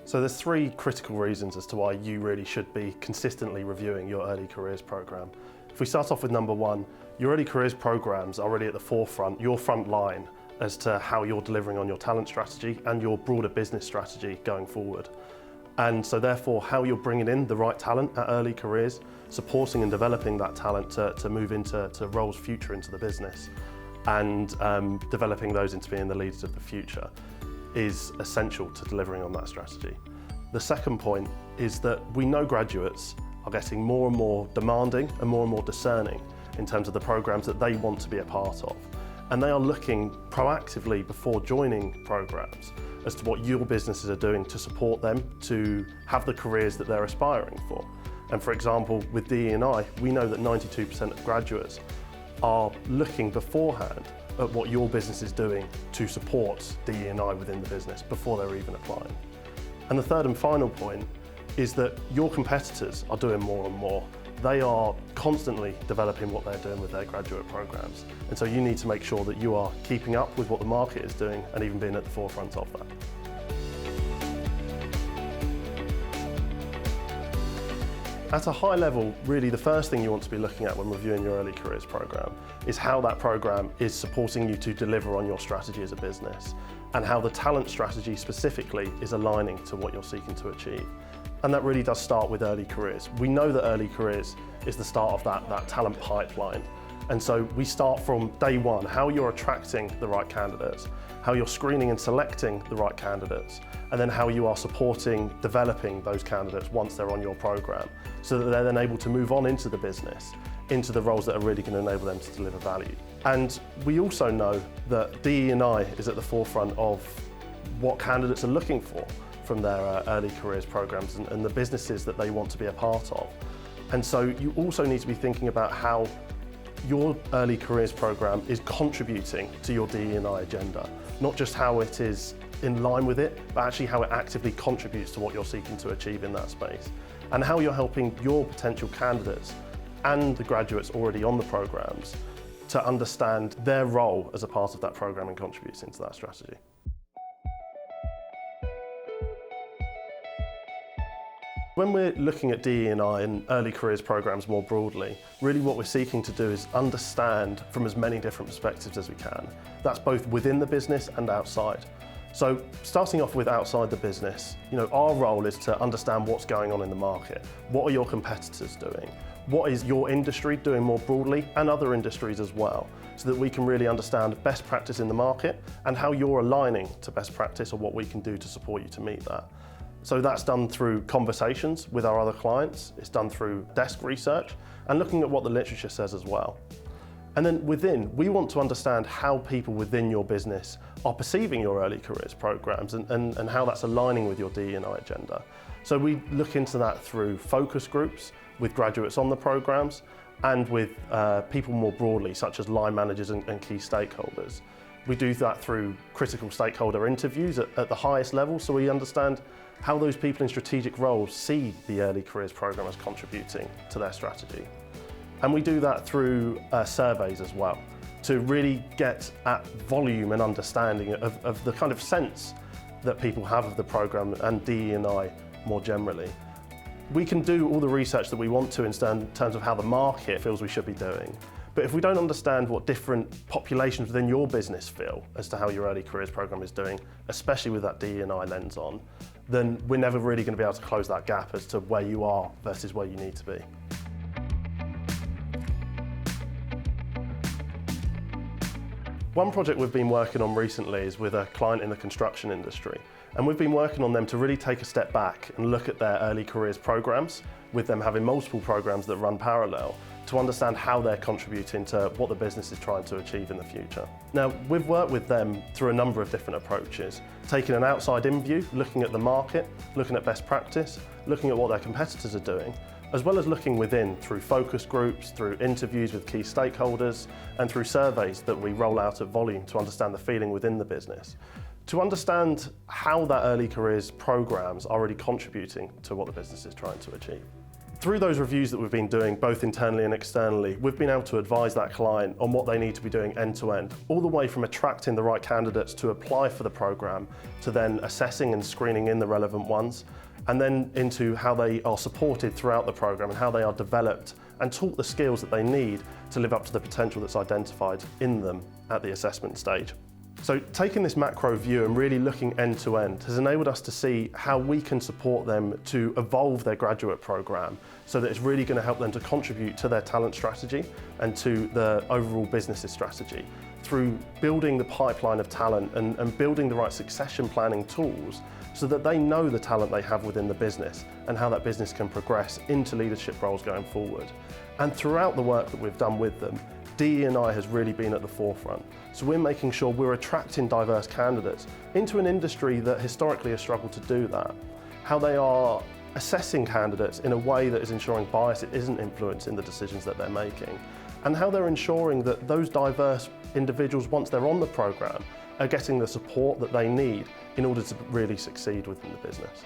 So there's three critical reasons as to why you really should be consistently reviewing your early careers program. If we start off with number one, your early careers programs are already at the forefront, your front line, as to how you're delivering on your talent strategy and your broader business strategy going forward. And so therefore, how you're bringing in the right talent at early careers, supporting and developing that talent to move into roles future into the business, and developing those into being the leaders of the future is essential to delivering on that strategy. The second point is that we know graduates are getting more and more demanding and more discerning in terms of the programs that they want to be a part of. And they are looking proactively before joining programs as to what your businesses are doing to support them to have the careers that they're aspiring for. And for example, with DE&I, we know that 92% of graduates are looking beforehand at what your business is doing to support DE&I within the business before they're even applying. And the third and final point is that your competitors are doing more and more. They are constantly developing what they're doing with their graduate programs. And so you need to make sure that you are keeping up with what the market is doing and even being at the forefront of that. At a high level, really the first thing you want to be looking at when reviewing your early careers program is how that program is supporting you to deliver on your strategy as a business, and how the talent strategy specifically is aligning to what you're seeking to achieve. And that really does start with early careers. We know that early careers is the start of that talent pipeline. And so we start from day one, how you're attracting the right candidates, how you're screening and selecting the right candidates, and then how you are supporting, developing those candidates once they're on your program, so that they're then able to move on into the business, into the roles that are really going to enable them to deliver value. And we also know that DE&I is at the forefront of what candidates are looking for from their early careers programs and the businesses that they want to be a part of. And so you also need to be thinking about how your early careers program is contributing to your DE&I agenda, not just how it is in line with it, but actually how it actively contributes to what you're seeking to achieve in that space, and how you're helping your potential candidates and the graduates already on the programs to understand their role as a part of that program and contributing to that strategy. When we're looking at DE&I and early careers programs more broadly, really what we're seeking to do is understand from as many different perspectives as we can. That's both within the business and outside. So starting off with outside the business, our role is to understand what's going on in the market. What are your competitors doing? What is your industry doing more broadly, and other industries as well, so that we can really understand best practice in the market and how you're aligning to best practice or what we can do to support you to meet that. So that's done through conversations with our other clients, it's done through desk research, and looking at what the literature says as well. And then we want to understand how people within your business are perceiving your early careers programs and how that's aligning with your DE&I agenda. So we look into that through focus groups with graduates on the programs and with people more broadly, such as line managers and key stakeholders. We do that through critical stakeholder interviews at the highest level, so we understand how those people in strategic roles see the early careers program as contributing to their strategy. And we do that through surveys as well, to really get at volume and understanding of the kind of sense that people have of the program and DE&I more generally. We can do all the research that we want to in terms of how the market feels we should be doing. But if we don't understand what different populations within your business feel as to how your early careers program is doing, especially with that DE&I lens on, then we're never really going to be able to close that gap as to where you are versus where you need to be. One project we've been working on recently is with a client in the construction industry. And we've been working on them to really take a step back and look at their early careers programs, with them having multiple programs that run parallel, to understand how they're contributing to what the business is trying to achieve in the future. Now, we've worked with them through a number of different approaches, taking an outside-in view, looking at the market, looking at best practice, looking at what their competitors are doing, as well as looking within through focus groups, through interviews with key stakeholders, and through surveys that we roll out at volume to understand the feeling within the business, to understand how that early careers programs are already contributing to what the business is trying to achieve. Through those reviews that we've been doing, both internally and externally, we've been able to advise that client on what they need to be doing end to end, all the way from attracting the right candidates to apply for the programme, to then assessing and screening in the relevant ones, and then into how they are supported throughout the programme and how they are developed and taught the skills that they need to live up to the potential that's identified in them at the assessment stage. So taking this macro view and really looking end to end has enabled us to see how we can support them to evolve their graduate programme so that it's really going to help them to contribute to their talent strategy and to the overall business's strategy through building the pipeline of talent and building the right succession planning tools so that they know the talent they have within the business and how that business can progress into leadership roles going forward. And throughout the work that we've done with them, DE&I has really been at the forefront. So we're making sure we're attracting diverse candidates into an industry that historically has struggled to do that. How they are assessing candidates in a way that is ensuring bias isn't influencing the decisions that they're making. And how they're ensuring that those diverse individuals, once they're on the programme, are getting the support that they need in order to really succeed within the business.